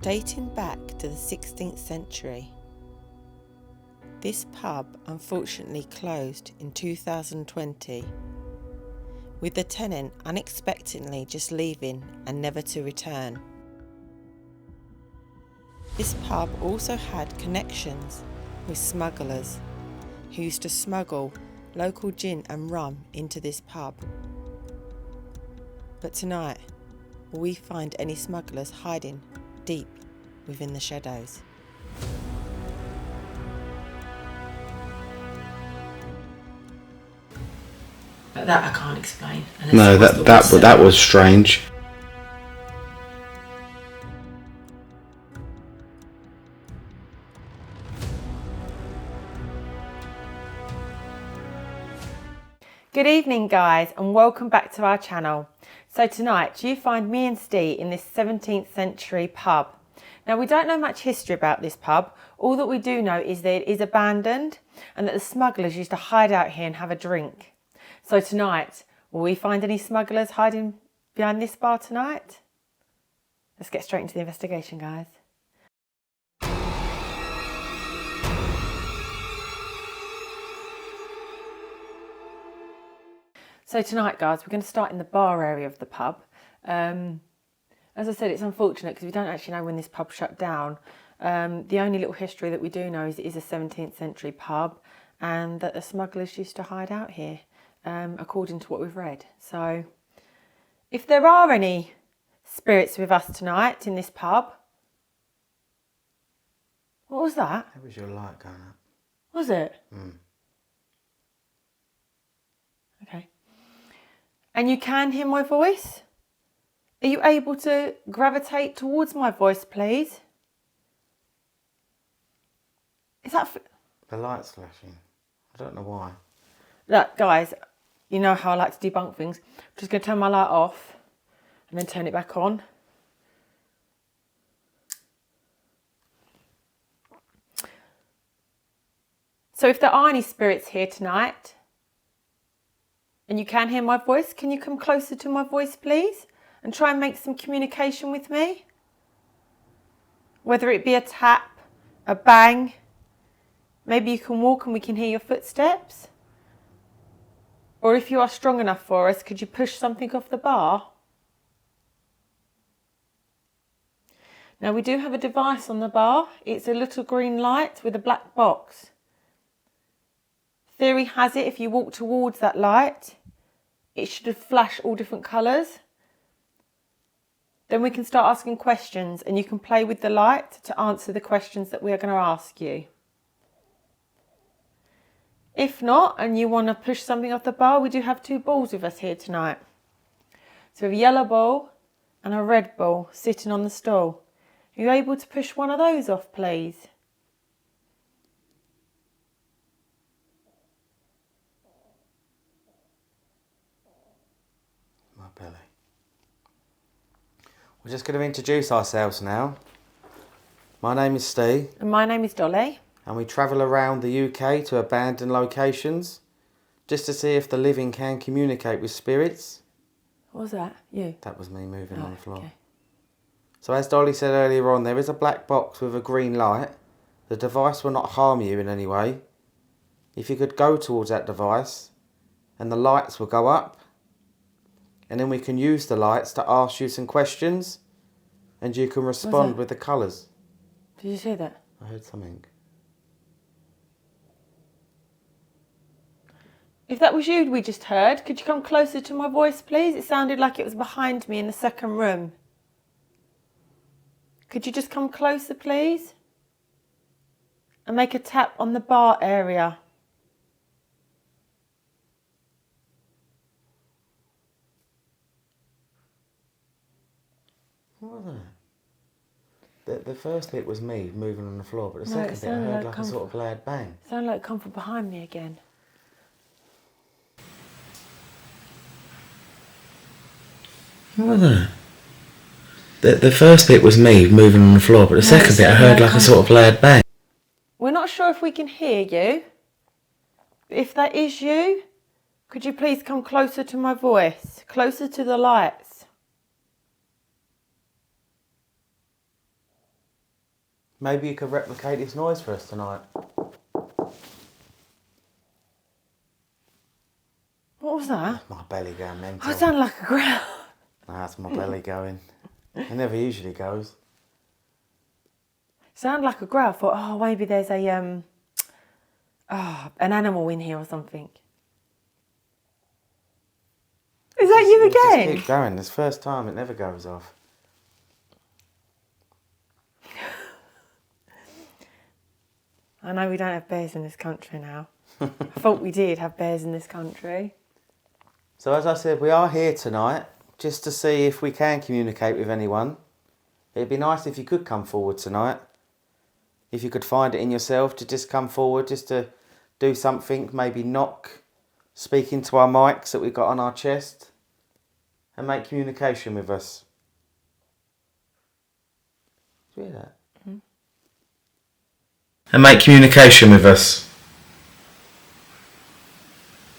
Dating back to the 16th century, this pub unfortunately closed in 2020, with the tenant unexpectedly just leaving and never to return. This pub also had connections with smugglers who used to smuggle local gin and rum into this pub. But tonight, will we find any smugglers hiding deep within the shadows? But that I can't explain. No, that was strange. Good evening guys, and welcome back to our channel. So tonight you find me and Steve in this 17th century pub. Now we don't know much history about this pub. All that we do know is that it is abandoned and that the smugglers used to hide out here and have a drink. So tonight, will we find any smugglers hiding behind this bar tonight? Let's get straight into the investigation, guys. So tonight, guys, we're going to start in the bar area of the pub. As I said, it's unfortunate because we don't actually know when this pub shut down. The only little history that we do know is it is a 17th century pub and that the smugglers used to hide out here, according to what we've read. So if there are any spirits with us tonight in this pub... What was that? That was your light going up. Was it? Mm. Okay. And you can hear my voice? Are you able to gravitate towards my voice, please? Is that... The light's flashing. I don't know why. Look, guys, you know how I like to debunk things. I'm just going to turn my light off and then turn it back on. So if there are any spirits here tonight and you can hear my voice, can you come closer to my voice, please? And try and make some communication with me. Whether it be a tap, a bang. Maybe you can walk and we can hear your footsteps. Or if you are strong enough for us, could you push something off the bar? Now we do have a device on the bar. It's a little green light with a black box. Theory has it if you walk towards that light, it should flash all different colours. Then we can start asking questions and you can play with the light to answer the questions that we are going to ask you. If not, and you want to push something off the bar, we do have two balls with us here tonight. So we have a yellow ball and a red ball sitting on the stool. Are you able to push one of those off, please? My belly. We're just going to introduce ourselves now. My name is Steve. And my name is Dolly. And we travel around the UK to abandoned locations just to see if the living can communicate with spirits. What was that? You? That was me moving on the floor. Okay. So as Dolly said earlier on, there is a black box with a green light. The device will not harm you in any way. If you could go towards that device and the lights will go up, and then we can use the lights to ask you some questions and you can respond with the colours. Did you see that? I heard something. If that was you we just heard, could you come closer to my voice, please? It sounded like it was behind me in the second room. Could you just come closer, please? And make a tap on the bar area. What was that? The first bit was me moving on the floor, but the second bit I heard like a sort of loud bang. It sounded like it come from behind me again. What was that? The first bit was me moving on the floor, but the second bit I heard like a sort of loud bang. We're not sure if we can hear you. But if that is you, could you please come closer to my voice, closer to the lights? Maybe you could replicate this noise for us tonight. What was that? My belly going mental. I sound like a growl. That's my belly going. It never usually goes. Sound like a growl. I thought, oh, maybe there's a an animal in here or something. Is that you again? Just keep going. This first time, it never goes off. I know we don't have bears in this country now. I thought we did have bears in this country. So as I said, we are here tonight just to see if we can communicate with anyone. It'd be nice if you could come forward tonight. If you could find it in yourself to just come forward, just to do something, maybe knock, speak into our mics that we've got on our chest and make communication with us. Do you hear that? Mm-hmm. And make communication with us.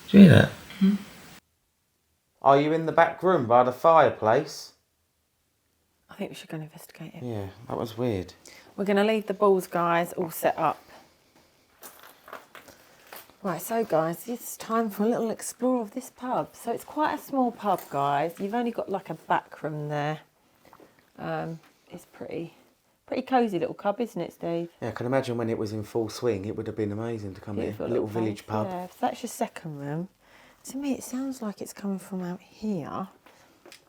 Do you hear that? Mm-hmm. Are you in the back room by the fireplace? I think we should go and investigate it. Yeah, that was weird. We're going to leave the balls, guys, all set up. Right, so guys, it's time for a little explore of this pub. So it's quite a small pub, guys. You've only got like a back room there. It's pretty cosy little pub, isn't it, Steve? Yeah, I can imagine when it was in full swing, it would have been amazing to come here. A little village pub. Yeah, so that's your second room. To me, it sounds like it's coming from out here.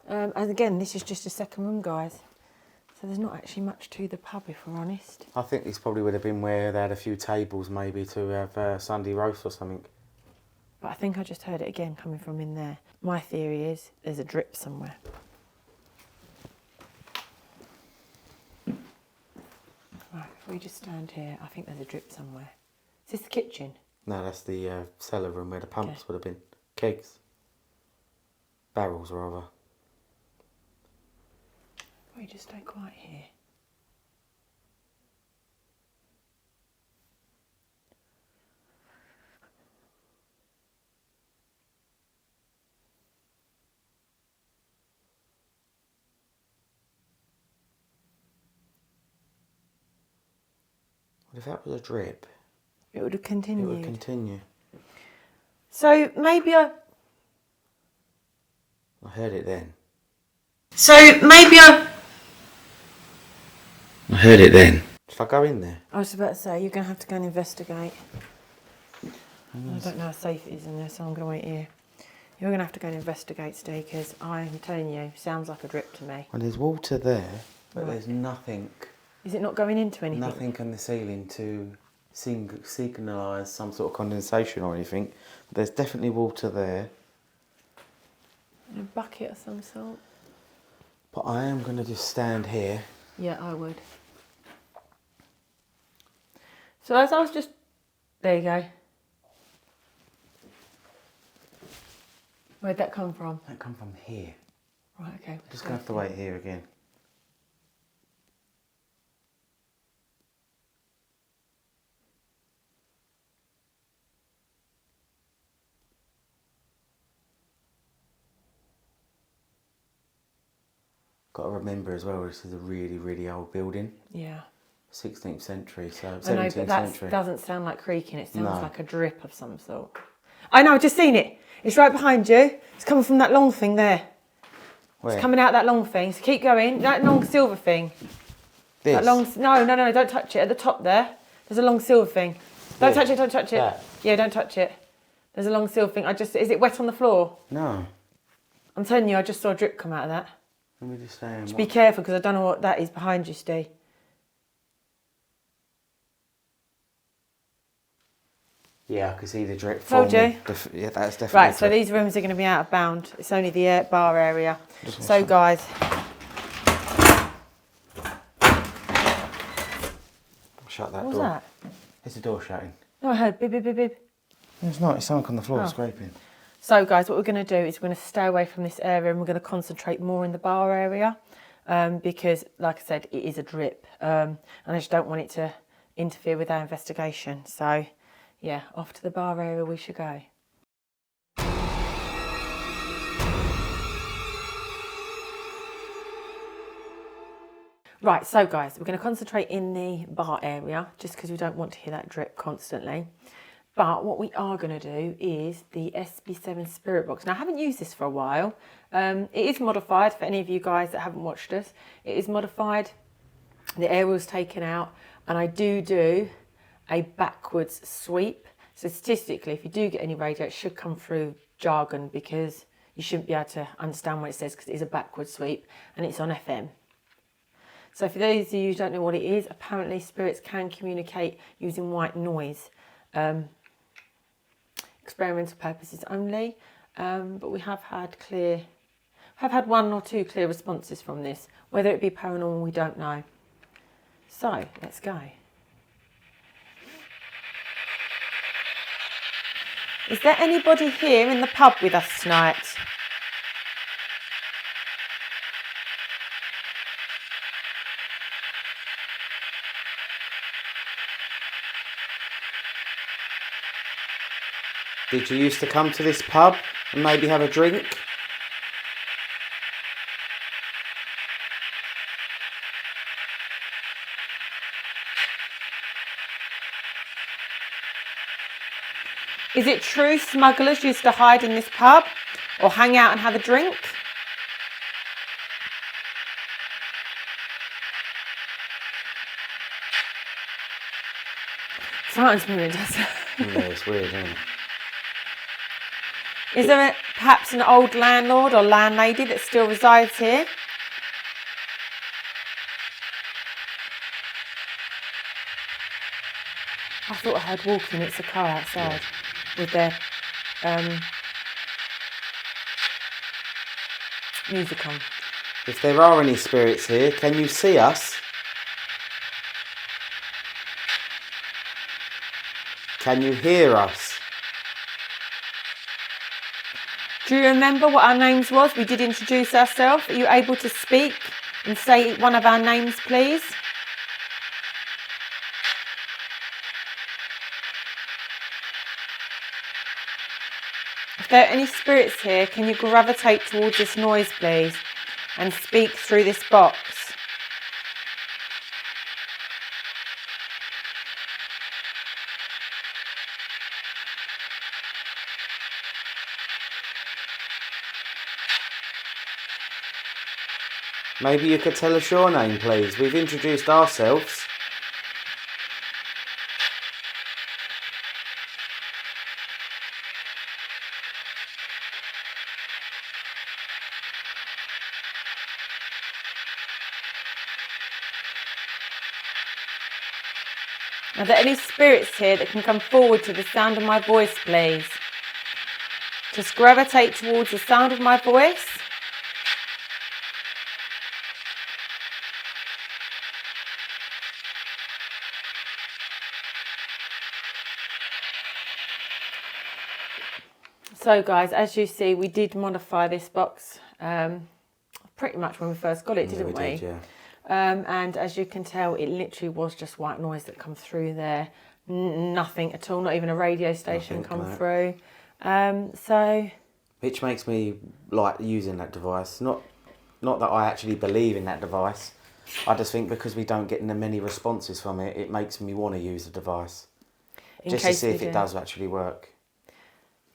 And again, this is just a second room, guys. So there's not actually much to the pub, if we're honest. I think this probably would have been where they had a few tables, maybe, to have Sunday roast or something. But I think I just heard it again coming from in there. My theory is there's a drip somewhere. Right, if we just stand here, I think there's a drip somewhere. Is this the kitchen? No, that's the cellar room where the pumps would have been. Kegs. Barrels, rather. We just stay quiet here. What if that was a drip? It would have continued. It would continue. So maybe I heard it then. So maybe I heard it then. Should I go in there? I was about to say, you're going to have to go and investigate. I don't know how safe it is in there, so I'm going to wait here. You're going to have to go and investigate, Steve, because I'm telling you, sounds like a drip to me. Well, there's water there, but there's nothing. Is it not going into anything? Nothing on the ceiling to signalise some sort of condensation or anything. But there's definitely water there. A bucket of some sort. But I am going to just stand here. Yeah, I would. So as I was just... There you go. Where'd that come from? That come from here. Right, okay. Just going to have to wait here again. Got to remember as well, this is a really, really old building. Yeah. 16th century, so 17th I know, but that century. doesn't sound like creaking. It sounds like a drip of some sort. I know, I've just seen it. It's right behind you. It's coming from that long thing there. Where? It's coming out that long thing. So keep going. That long silver thing. This? That long... No, don't touch it. At the top there, there's a long silver thing. Don't touch it, don't touch it. That? Yeah, don't touch it. There's a long silver thing. Is it wet on the floor? No. I'm telling you, I just saw a drip come out of that. Let me just say... Be careful, because I don't know what that is behind you, Steve. Yeah, I can see the drip Told forming. you. Yeah, that's definitely... Right, so these rooms are going to be out of bound. It's only the bar area. So, guys... Shut that door. What was that? It's the door shutting. No, I heard bib, bib, bib, bib. It's not, it's something on the floor scraping. So, guys, what we're going to do is we're going to stay away from this area and we're going to concentrate more in the bar area because, like I said, it is a drip and I just don't want it to interfere with our investigation. So, yeah, off to the bar area we should go. Right, so guys, we're going to concentrate in the bar area just because we don't want to hear that drip constantly. But what we are going to do is the SB7 Spirit Box. Now, I haven't used this for a while. It is modified for any of you guys that haven't watched us. It is modified. The aerial's taken out, and I do a backwards sweep. So statistically, if you do get any radio, it should come through jargon because you shouldn't be able to understand what it says because it is a backward sweep and it's on FM. So for those of you who don't know what it is, apparently spirits can communicate using white noise. Experimental purposes only, but we have had one or two clear responses from this. Whether it be paranormal, we don't know. So let's go. Is there anybody here in the pub with us tonight? Did you used to come to this pub and maybe have a drink? Is it true smugglers used to hide in this pub or hang out and have a drink? Frightens me when it does that. Yeah, it's weird, isn't it? Is there perhaps an old landlord or landlady that still resides here? I thought I heard walking. It's a car outside with their music on. If there are any spirits here, can you see us? Can you hear us? Do you remember what our names was? We did introduce ourselves. Are you able to speak and say one of our names, please? If there are any spirits here, can you gravitate towards this noise, please, and speak through this box? Maybe you could tell us your name, please. We've introduced ourselves. Are there any spirits here that can come forward to the sound of my voice, please? Just gravitate towards the sound of my voice. So guys, as you see, we did modify this box pretty much when we first got it, didn't we? Did, yeah. And as you can tell, it literally was just white noise that come through there. Nothing at all, not even a radio station come through. So, which makes me like using that device. Not that I actually believe in that device. I just think because we don't get many responses from it, it makes me want to use the device. Just to see if it does actually work.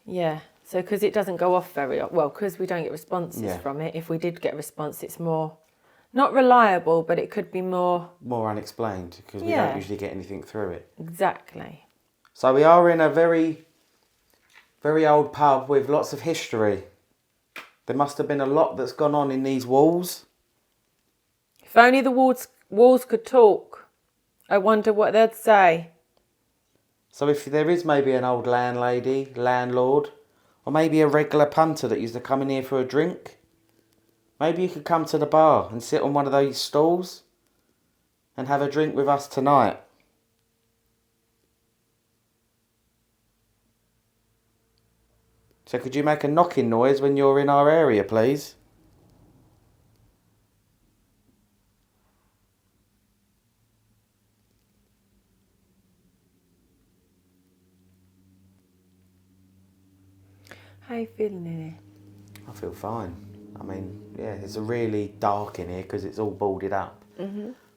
Yeah. So because it doesn't go off very well, because we don't get responses from it. If we did get a response, it's more not reliable, but it could be more unexplained because we don't usually get anything through it. Exactly. So we are in a very, very old pub with lots of history. There must have been a lot that's gone on in these walls. If only the walls could talk. I wonder what they'd say. So if there is maybe an old landlady, landlord, or maybe a regular punter that used to come in here for a drink, maybe you could come to the bar and sit on one of those stools and have a drink with us tonight. So could you make a knocking noise when you're in our area, please? How are you feeling in here? I feel fine. I mean, yeah, it's really dark in here because it's all boarded up.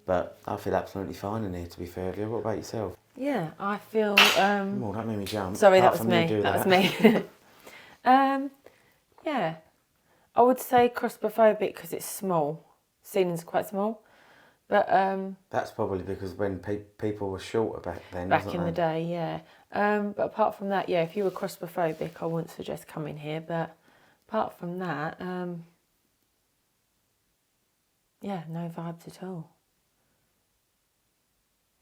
But I feel absolutely fine in here, to be fair with you. What about yourself? Yeah, I feel... Oh, that made me jump. Sorry, that Apart was from you me. do That was me. Yeah, I would say claustrophobic because it's small. Ceilings are quite small. But That's probably because when people were shorter back then, back wasn't in the they? day, yeah. But apart from that, yeah, if you were claustrophobic, I wouldn't suggest coming here. But apart from that, yeah, no vibes at all.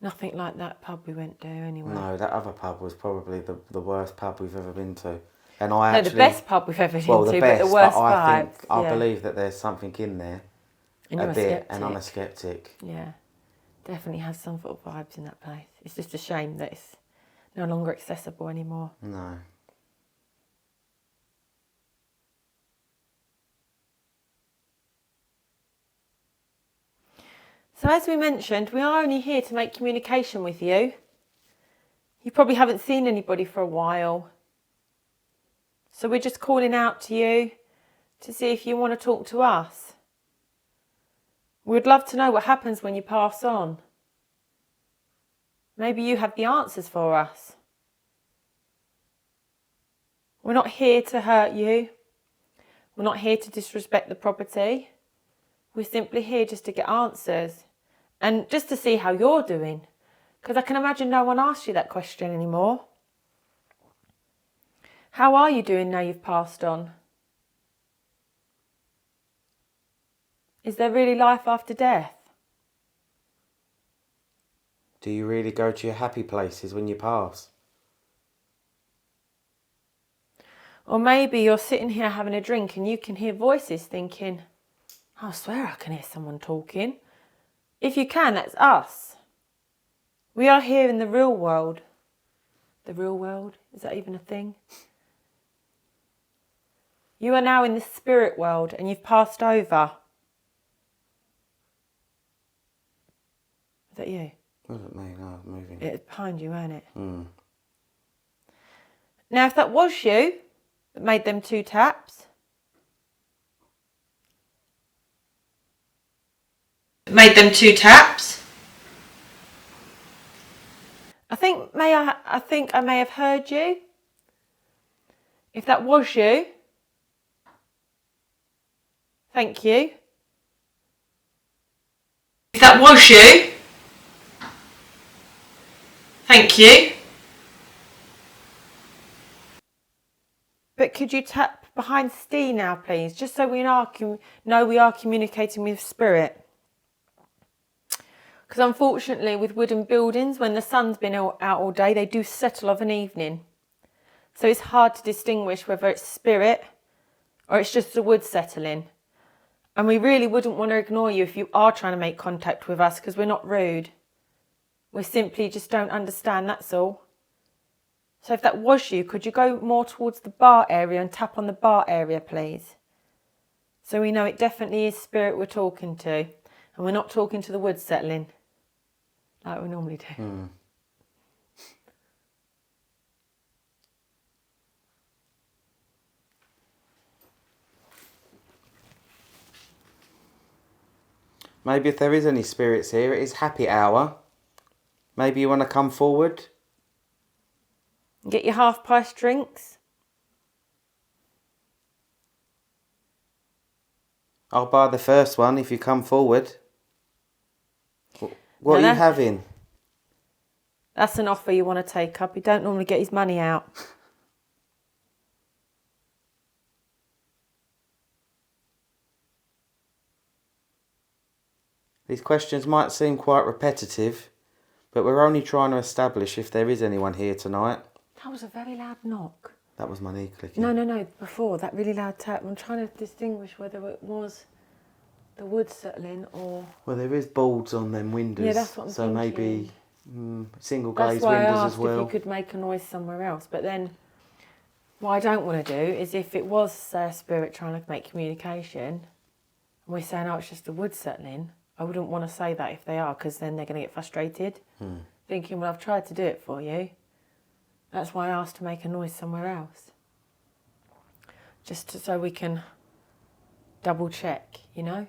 Nothing like that pub we went to anyway. No, that other pub was probably the worst pub we've ever been to. And No, the best pub we've ever been to, the best, but the worst I vibes. think, I believe that there's something in there. And you're a bit, skeptic. and I'm a skeptic. Yeah, definitely has some sort of vibes in that place. It's just a shame that it's no longer accessible anymore. No. So as we mentioned, we are only here to make communication with you. You probably haven't seen anybody for a while. So we're just calling out to you to see if you want to talk to us. We'd love to know what happens when you pass on. Maybe you have the answers for us. We're not here to hurt you. We're not here to disrespect the property. We're simply here just to get answers and just to see how you're doing. Because I can imagine no one asks you that question anymore. How are you doing now you've passed on? Is there really life after death? Do you really go to your happy places when you pass? Or maybe you're sitting here having a drink and you can hear voices thinking, I swear I can hear someone talking. If you can, that's us. We are here in the real world. The real world? Is that even a thing? You are now in the spirit world and you've passed over. Is that you? Wasn't me, no, I was moving. It's behind you, ain't it? Mm. Now, if that was you that made them 2 taps, Made them 2 taps. I think I may have heard you. If that was you, thank you. If that was you, thank you. But could you tap behind Steve now, please, just so we know we are communicating with spirit? Because unfortunately, with wooden buildings, when the sun's been out all day, they do settle of an evening. So it's hard to distinguish whether it's spirit or it's just the wood settling. And we really wouldn't want to ignore you if you are trying to make contact with us, because we're not rude. We simply just don't understand, that's all. So if that was you, could you go more towards the bar area and tap on the bar area, please? So we know it definitely is spirit we're talking to. And we're not talking to the wood settling like we normally do. Mm. Maybe if there is any spirits here, it is happy hour. Maybe you want to come forward? Get your half-price drinks. I'll buy the first one if you come forward. What No, are you having? That's an offer you want to take up. He don't normally get his money out. These questions might seem quite repetitive, but we're only trying to establish if there is anyone here tonight. That was a very loud knock. That was my knee clicking. No, before, that really loud tap. I'm trying to distinguish whether it was the wood settling or... Well, there is boards on them windows. Yeah, that's what I'm so thinking. maybe single That's glazed why windows I asked as well. if you could make a noise somewhere else. But then what I don't want to do is if it was a spirit trying to make communication and we're saying, oh, it's just the wood settling, I wouldn't want to say that if they are, because then they're going to get frustrated. Thinking, well, I've tried to do it for you. That's why I asked to make a noise somewhere else. Just so we can double check, you know?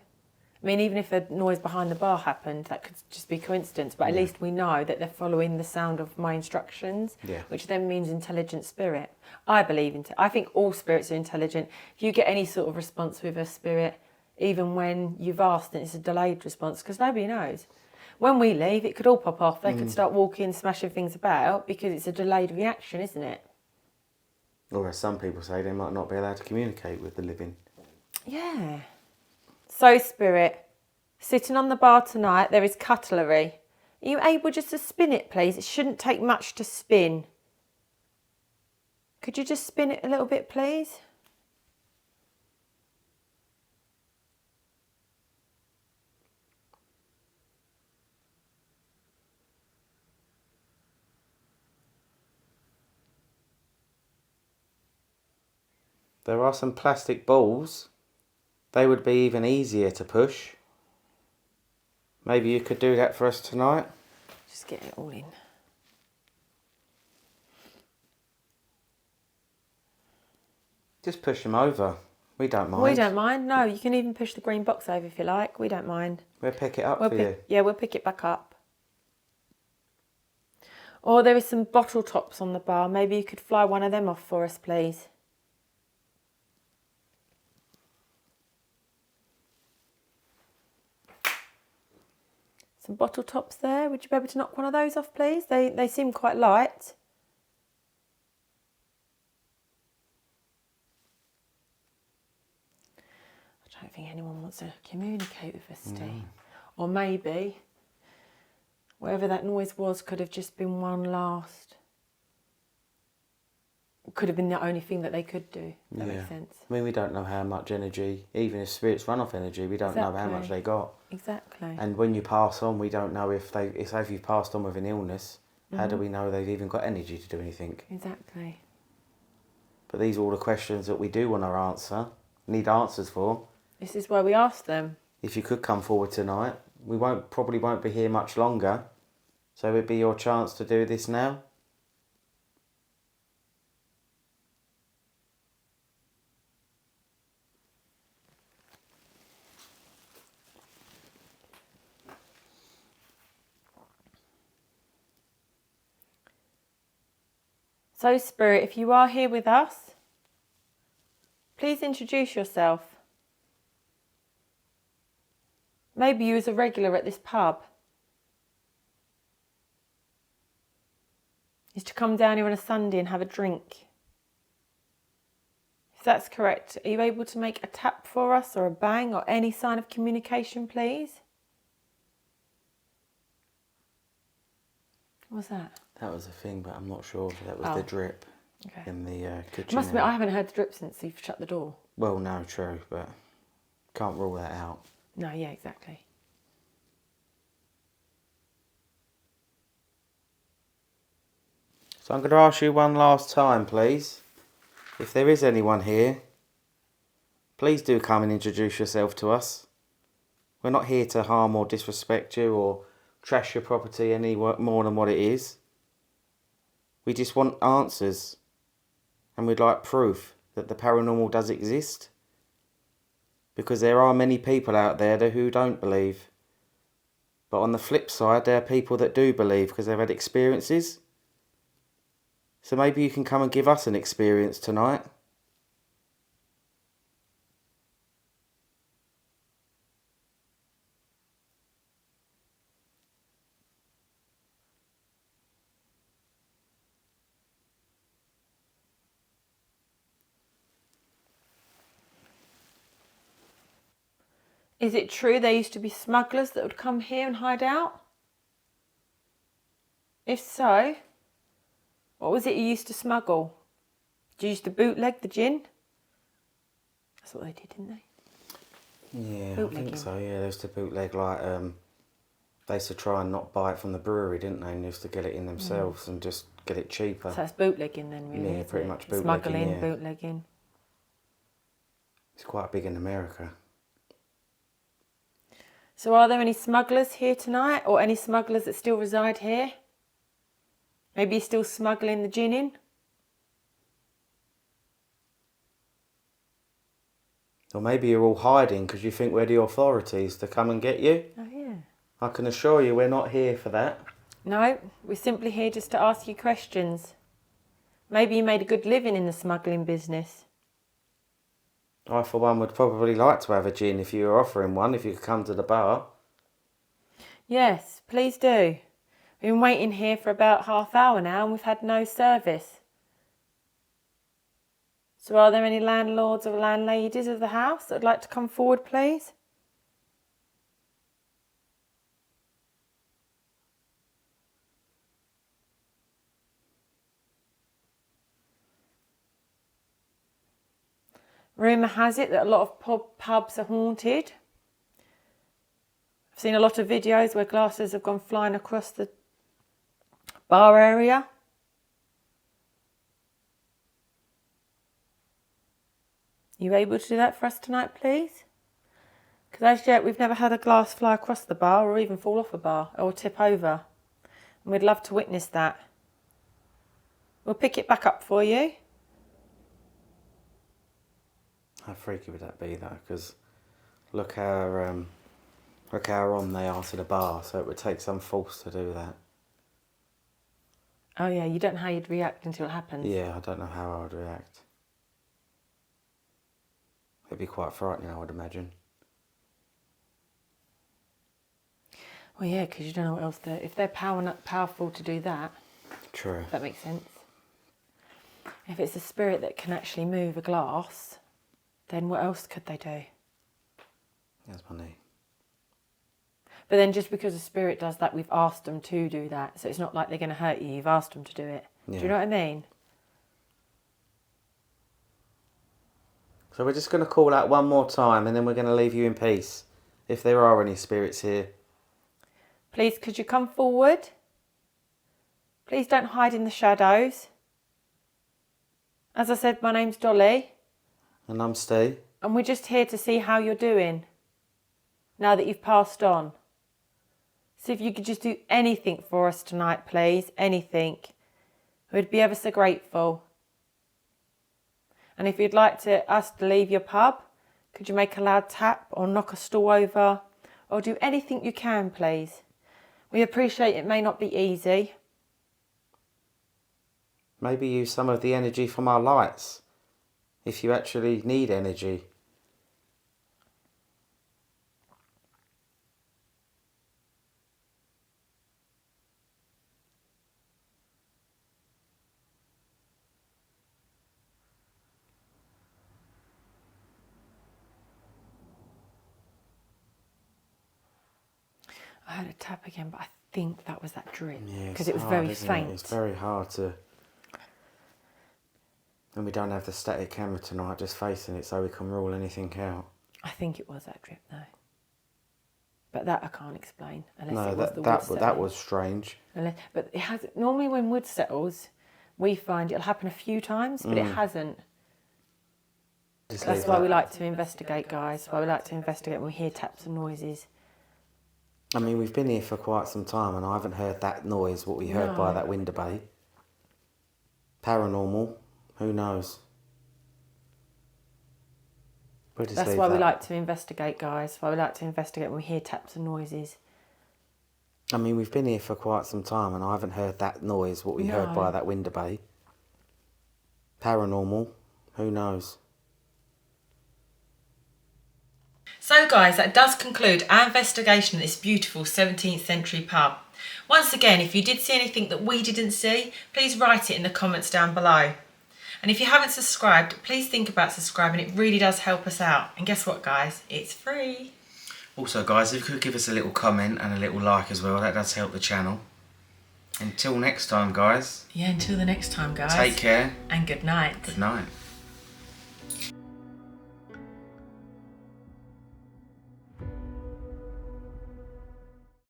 I mean, even if a noise behind the bar happened, that could just be coincidence, but at least we know that they're following the sound of my instructions, which then means intelligent spirit. I think all spirits are intelligent. If you get any sort of response with a spirit, even when you've asked and it's a delayed response, because nobody knows. When we leave, it could all pop off. They could start walking, smashing things about, because it's a delayed reaction, isn't it? Or as some people say, they might not be allowed to communicate with the living. Yeah. So, spirit, sitting on the bar tonight, there is cutlery. Are you able just to spin it, please? It shouldn't take much to spin. Could you just spin it a little bit, please? There are some plastic balls. They would be even easier to push. Maybe you could do that for us tonight? Just get it all in. Just push them over. We don't mind. We don't mind. No, you can even push the green box over if you like. We don't mind. We'll pick it up for you. Yeah, we'll pick it back up. Or there is some bottle tops on the bar. Maybe you could fly one of them off for us, please. Some bottle tops there. Would you be able to knock one of those off, please? They seem quite light. I don't think anyone wants to communicate with us, Steve. Or maybe whatever that noise was could have just been one last. Could have been the only thing that they could do. If that makes sense. I mean, we don't know how much energy, even if spirits run off energy, we don't know how much they got. Exactly. And when you pass on, we don't know if you've passed on with an illness, how do we know they've even got energy to do anything? Exactly. But these are all the questions that we do want to need answers for. This is why we asked them. If you could come forward tonight, we probably won't be here much longer, so it'd be your chance to do this now. So, Spirit, if you are here with us, please introduce yourself. Maybe you was a regular at this pub. Used to come down here on a Sunday and have a drink. If that's correct, are you able to make a tap for us or a bang or any sign of communication, please? What was that? That was a thing, but I'm not sure if that was the drip in the kitchen. I must admit, I haven't heard the drip since you've shut the door. Well, no, true, but can't rule that out. No, yeah, exactly. So I'm going to ask you one last time, please. If there is anyone here, please do come and introduce yourself to us. We're not here to harm or disrespect you or trash your property any more than what it is. We just want answers, and we'd like proof that the paranormal does exist. Because there are many people out there who don't believe. But on the flip side, there are people that do believe because they've had experiences. So maybe you can come and give us an experience tonight. Is it true there used to be smugglers that would come here and hide out? If so, what was it you used to smuggle? Did you used to bootleg the gin? That's what they did, didn't they? Yeah, I think so. Yeah, they used to bootleg they used to try and not buy it from the brewery, didn't they? And they used to get it in themselves and just get it cheaper. So that's bootlegging then, really? Yeah, pretty much bootlegging. Smuggling, bootlegging. It's quite big in America. So are there any smugglers here tonight, or any smugglers that still reside here? Maybe you're still smuggling the gin in? Or maybe you're all hiding because you think we're the authorities to come and get you. Oh, yeah. I can assure you we're not here for that. No, we're simply here just to ask you questions. Maybe you made a good living in the smuggling business. I, for one, would probably like to have a gin if you were offering one, if you could come to the bar. Yes, please do. We've been waiting here for about half hour now and we've had no service. So are there any landlords or landladies of the house that would like to come forward, please? Rumour has it that a lot of pubs are haunted. I've seen a lot of videos where glasses have gone flying across the bar area. You able to do that for us tonight, please? Because as yet we've never had a glass fly across the bar or even fall off a bar or tip over. And we'd love to witness that. We'll pick it back up for you. How freaky would that be though? Because look how on they are to the bar, so it would take some force to do that. Oh yeah, you don't know how you'd react until it happens. Yeah, I don't know how I would react. It'd be quite frightening, I would imagine. Well, yeah, because you don't know what else if they're powerful to do that. True. If that makes sense. If it's a spirit that can actually move a glass, then what else could they do? That's my knee. But then just because a spirit does that, we've asked them to do that. So it's not like they're going to hurt you. You've asked them to do it. Yeah. Do you know what I mean? So we're just going to call out one more time and then we're going to leave you in peace. If there are any spirits here. Please, could you come forward? Please don't hide in the shadows. As I said, my name's Dolly. And I'm Steve. And we're just here to see how you're doing. Now that you've passed on. So if you could just do anything for us tonight, please. Anything. We'd be ever so grateful. And if you'd like us to leave your pub, could you make a loud tap or knock a stool over or do anything you can, please? We appreciate it may not be easy. Maybe use some of the energy from our lights, if you actually need energy. I heard a tap again, but I think that was that drip. Yeah, because it was very faint. It's very hard to... And we don't have the static camera tonight, just facing it so we can rule anything out. I think it was that drip though. But that I can't explain unless No, it was the wood that settling. was strange. But it has normally when wood settles, we find it'll happen a few times, but it hasn't. That's why we like to investigate, guys. Why we like to investigate when we hear taps and noises. I mean, we've been here for quite some time and I haven't heard that noise, what we heard by that window bay. Paranormal, who knows? That's why we like to investigate, guys. Why we like to investigate when we hear taps and noises. I mean, we've been here for quite some time and I haven't heard that noise, what we heard by that window bay. Paranormal, who knows? So guys, that does conclude our investigation of this beautiful 17th century pub. Once again, if you did see anything that we didn't see, please write it in the comments down below. And if you haven't subscribed, please think about subscribing. It really does help us out. And guess what, guys? It's free. Also, guys, if you could give us a little comment and a little like as well, that does help the channel. Until next time, guys. Yeah, until the next time, guys. Take care. And good night. Good night.